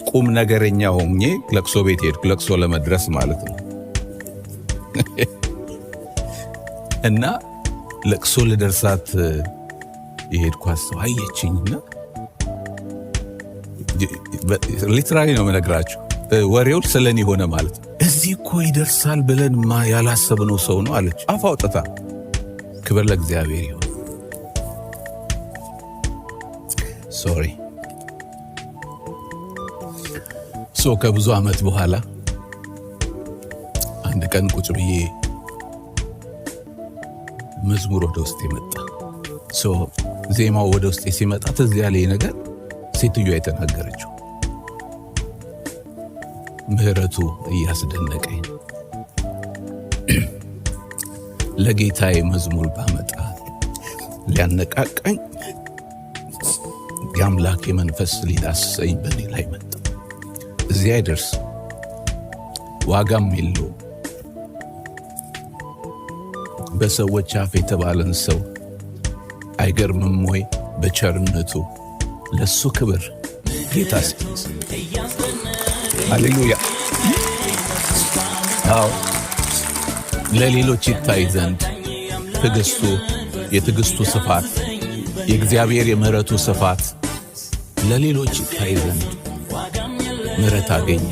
ቁም ነገረኛ ሆኜ ለቅሶ ቤት ሄድኩ። ለቅሶ ለመድረስ ማለት ነው። እና ለቅሶ ልደርሳት የሄድኳት ሰው አየችኝና ሊትራሊ ነው የምነግራችሁ። ወሬው ስለኔ ሆነ ማለት ነው። እዚህ እኮ ይደርሳል ብለን ያላሰብነው ሰው ነው አለች አፍ አውጥታ። ክብር ለእግዚአብሔር ይሁን። ሶሪ ከብዙ ዓመት በኋላ አንድ ቀን ቁጭ ብዬ መዝሙር ወደ ውስጥ መጣ። ዜማው ወደ ውስጥ ሲመጣ ትዝ ያለኝ ነገር ሴትዮዋ የተናገረችው ምህረቱ እያስደነቀኝ ለጌታዬ መዝሙር ባመጣ ሊያነቃቃኝ የአምላክ የመንፈስ ሊዳስሰኝ በእኔ ላይ መጣ። እዚህ አይደርስ ዋጋም የለው። በሰዎች አፍ የተባለን ሰው አይገርምም ወይ? በቸርነቱ ለሱ ክብር ጌታ ሲስ ሃሌሉያ። አዎ ለሌሎች ይታይ ዘንድ ትዕግስቱ፣ የትዕግስቱ ስፋት፣ የእግዚአብሔር የምህረቱ ስፋት ለሌሎች ይታይ ዘንድ ምሕረት አገኘ።